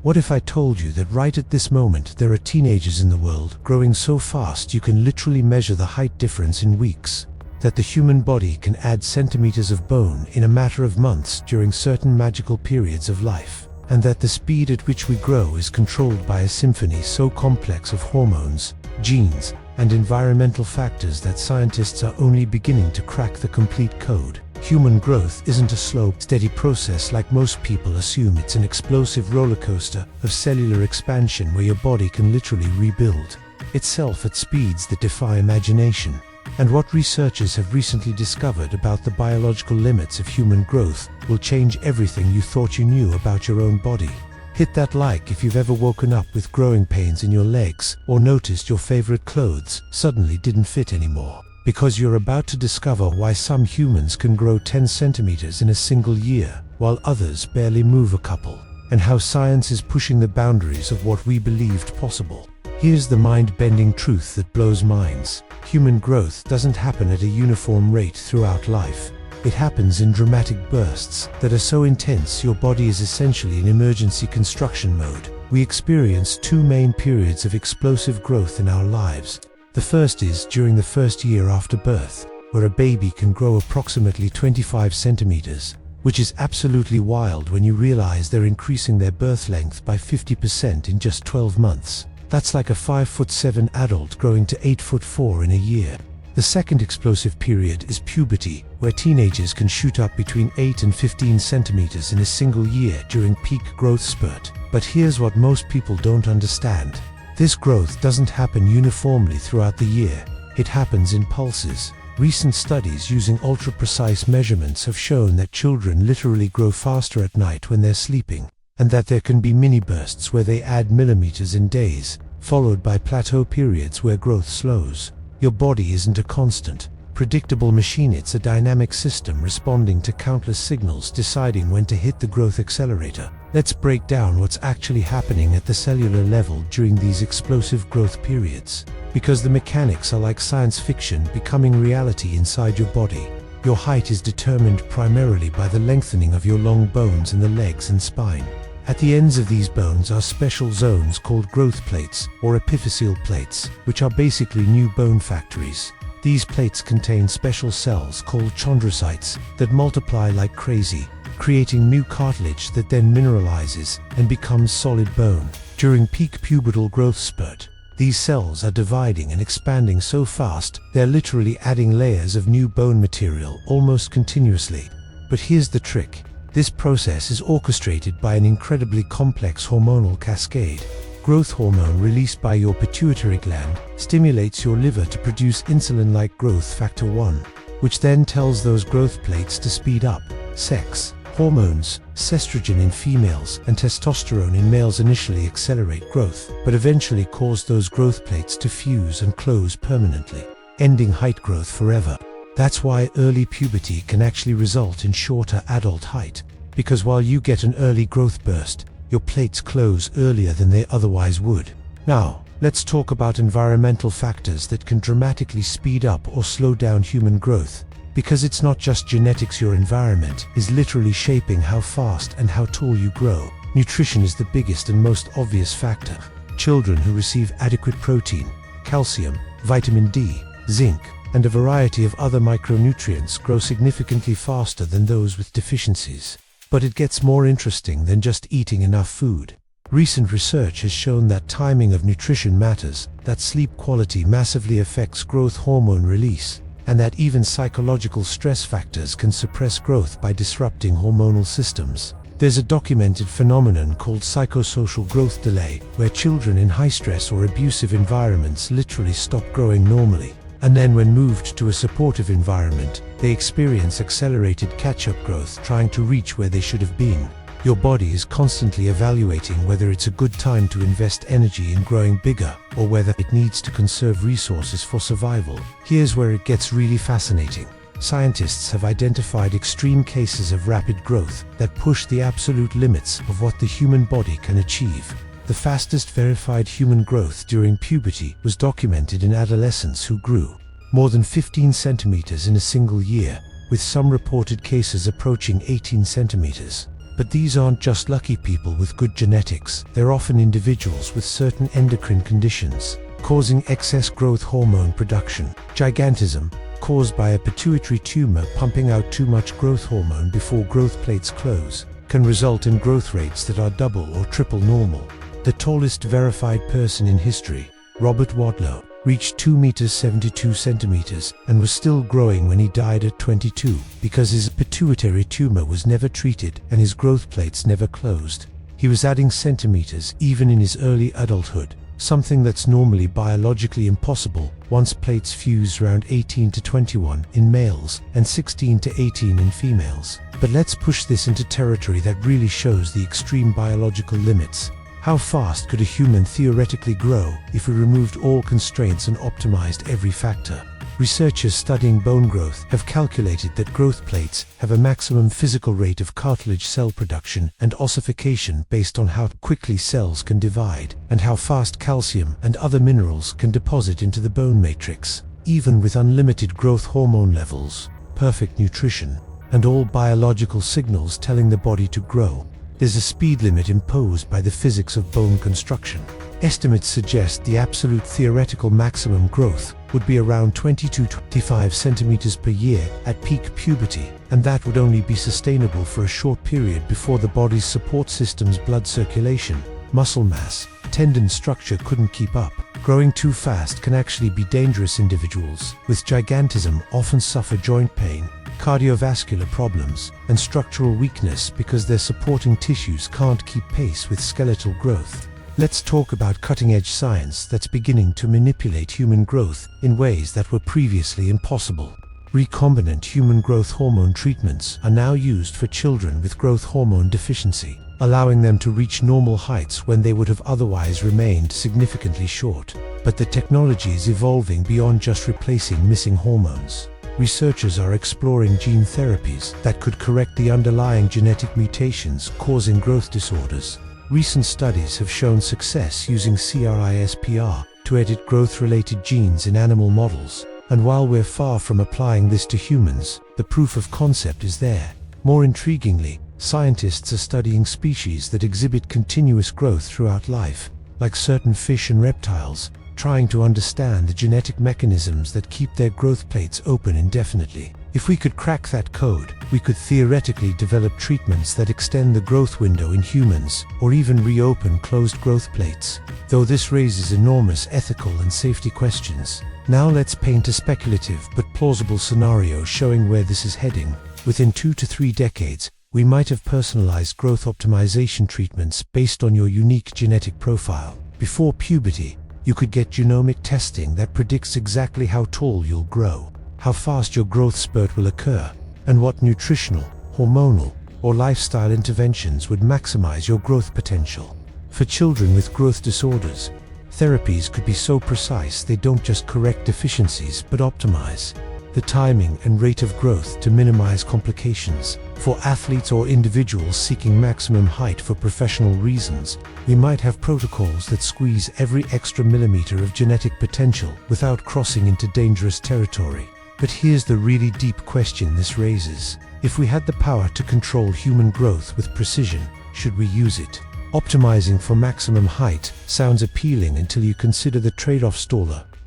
What if I told you that right at this moment there are teenagers in the world growing so fast you can literally measure the height difference in weeks? That the human body can add centimeters of bone in a matter of months during certain magical periods of life? And that the speed at which we grow is controlled by a symphony so complex of hormones, genes, and environmental factors that scientists are only beginning to crack the complete code? Human growth isn't a slow, steady process like most people assume. It's an explosive roller coaster of cellular expansion where your body can literally rebuild itself at speeds that defy imagination. And what researchers have recently discovered about the biological limits of human growth will change everything you thought you knew about your own body. Hit that like if you've ever woken up with growing pains in your legs or noticed your favorite clothes suddenly didn't fit anymore. Because you're about to discover why some humans can grow 10 centimeters in a single year, while others barely move a couple, and how science is pushing the boundaries of what we believed possible. Here's the mind-bending truth that blows minds. Human growth doesn't happen at a uniform rate throughout life. It happens in dramatic bursts that are so intense your body is essentially in emergency construction mode. We experience two main periods of explosive growth in our lives. The first is during the first year after birth, where a baby can grow approximately 25 centimeters, which is absolutely wild when you realize they're increasing their birth length by 50% in just 12 months. That's like a 5'7" adult growing to 8'4" in a year. The second explosive period is puberty, where teenagers can shoot up between 8 and 15 centimeters in a single year during peak growth spurt. But here's what most people don't understand. This growth doesn't happen uniformly throughout the year. It happens in pulses. Recent studies using ultra-precise measurements have shown that children literally grow faster at night when they're sleeping, and that there can be mini bursts where they add millimeters in days, followed by plateau periods where growth slows. Your body isn't a constant, predictable machine. It's a dynamic system responding to countless signals, deciding when to hit the growth accelerator. Let's break down what's actually happening at the cellular level during these explosive growth periods. Because the mechanics are like science fiction becoming reality inside your body. Your height is determined primarily by the lengthening of your long bones in the legs and spine. At the ends of these bones are special zones called growth plates or epiphyseal plates, which are basically new bone factories. These plates contain special cells called chondrocytes that multiply like crazy, creating new cartilage that then mineralizes and becomes solid bone. During peak pubertal growth spurt, these cells are dividing and expanding so fast they're literally adding layers of new bone material almost continuously. But here's the trick. This process is orchestrated by an incredibly complex hormonal cascade. Growth hormone released by your pituitary gland stimulates your liver to produce insulin-like growth factor 1, which then tells those growth plates to speed up. Sex hormones, estrogen in females and testosterone in males initially accelerate growth, but eventually cause those growth plates to fuse and close permanently, ending height growth forever. That's why early puberty can actually result in shorter adult height, because while you get an early growth burst, your plates close earlier than they otherwise would. Now, let's talk about environmental factors that can dramatically speed up or slow down human growth. Because it's not just genetics, your environment is literally shaping how fast and how tall you grow. Nutrition is the biggest and most obvious factor. Children who receive adequate protein, calcium, vitamin D, zinc, and a variety of other micronutrients grow significantly faster than those with deficiencies. But it gets more interesting than just eating enough food. Recent research has shown that timing of nutrition matters, that sleep quality massively affects growth hormone release, and that even psychological stress factors can suppress growth by disrupting hormonal systems. There's a documented phenomenon called psychosocial growth delay, where children in high-stress or abusive environments literally stop growing normally. And then when moved to a supportive environment, they experience accelerated catch-up growth, trying to reach where they should have been. Your body is constantly evaluating whether it's a good time to invest energy in growing bigger, or whether it needs to conserve resources for survival. Here's where it gets really fascinating. Scientists have identified extreme cases of rapid growth that push the absolute limits of what the human body can achieve. The fastest verified human growth during puberty was documented in adolescents who grew more than 15 centimeters in a single year, with some reported cases approaching 18 centimeters. But these aren't just lucky people with good genetics, they're often individuals with certain endocrine conditions, causing excess growth hormone production. Gigantism, caused by a pituitary tumor pumping out too much growth hormone before growth plates close, can result in growth rates that are double or triple normal. The tallest verified person in history, Robert Wadlow, reached 2 meters 72 centimeters and was still growing when he died at 22 because his pituitary tumor was never treated and his growth plates never closed. He was adding centimeters even in his early adulthood, something that's normally biologically impossible once plates fuse around 18 to 21 in males and 16 to 18 in females. But let's push this into territory that really shows the extreme biological limits. How fast could a human theoretically grow if we removed all constraints and optimized every factor? Researchers studying bone growth have calculated that growth plates have a maximum physical rate of cartilage cell production and ossification based on how quickly cells can divide and how fast calcium and other minerals can deposit into the bone matrix. Even with unlimited growth hormone levels, perfect nutrition, and all biological signals telling the body to grow, there's a speed limit imposed by the physics of bone construction. Estimates suggest the absolute theoretical maximum growth would be around 20 to 25 centimeters per year at peak puberty, and that would only be sustainable for a short period before the body's support system's blood circulation, muscle mass, tendon structure couldn't keep up. Growing too fast can actually be dangerous. Individuals with gigantism often suffer joint pain, cardiovascular problems, and structural weakness because their supporting tissues can't keep pace with skeletal growth. Let's talk about cutting-edge science that's beginning to manipulate human growth in ways that were previously impossible. Recombinant human growth hormone treatments are now used for children with growth hormone deficiency, allowing them to reach normal heights when they would have otherwise remained significantly short. But the technology is evolving beyond just replacing missing hormones. Researchers are exploring gene therapies that could correct the underlying genetic mutations causing growth disorders. Recent studies have shown success using CRISPR to edit growth-related genes in animal models, and while we're far from applying this to humans, the proof of concept is there. More intriguingly, scientists are studying species that exhibit continuous growth throughout life, like certain fish and reptiles, trying to understand the genetic mechanisms that keep their growth plates open indefinitely. If we could crack that code, we could theoretically develop treatments that extend the growth window in humans, or even reopen closed growth plates. Though this raises enormous ethical and safety questions. Now let's paint a speculative but plausible scenario showing where this is heading. Within 2 to 3 decades, we might have personalized growth optimization treatments based on your unique genetic profile. Before puberty, you could get genomic testing that predicts exactly how tall you'll grow, how fast your growth spurt will occur, and what nutritional, hormonal, or lifestyle interventions would maximize your growth potential. For children with growth disorders, therapies could be so precise they don't just correct deficiencies but optimize the timing and rate of growth to minimize complications. For athletes or individuals seeking maximum height for professional reasons, we might have protocols that squeeze every extra millimeter of genetic potential without crossing into dangerous territory. But here's the really deep question this raises. If we had the power to control human growth with precision, should we use it? Optimizing for maximum height sounds appealing until you consider the trade-off.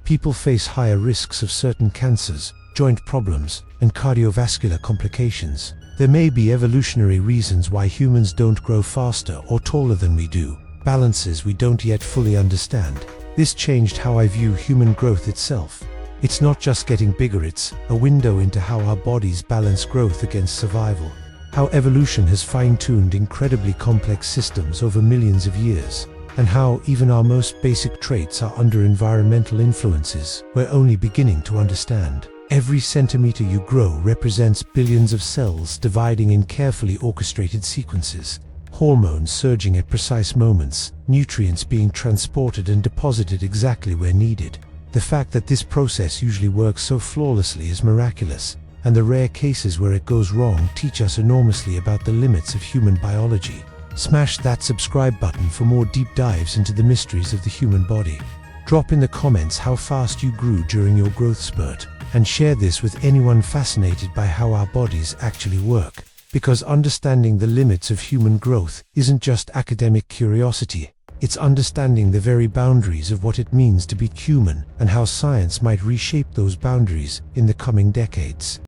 People face higher risks of certain cancers, joint problems, and cardiovascular complications. There may be evolutionary reasons why humans don't grow faster or taller than we do, balances we don't yet fully understand. This changed how I view human growth itself. It's not just getting bigger, it's a window into how our bodies balance growth against survival. How evolution has fine-tuned incredibly complex systems over millions of years, and how even our most basic traits are under environmental influences we're only beginning to understand. Every centimeter you grow represents billions of cells dividing in carefully orchestrated sequences, hormones surging at precise moments, nutrients being transported and deposited exactly where needed. The fact that this process usually works so flawlessly is miraculous, and the rare cases where it goes wrong teach us enormously about the limits of human biology. Smash that subscribe button for more deep dives into the mysteries of the human body. Drop in the comments how fast you grew during your growth spurt, and share this with anyone fascinated by how our bodies actually work. Because understanding the limits of human growth isn't just academic curiosity. It's understanding the very boundaries of what it means to be human and how science might reshape those boundaries in the coming decades.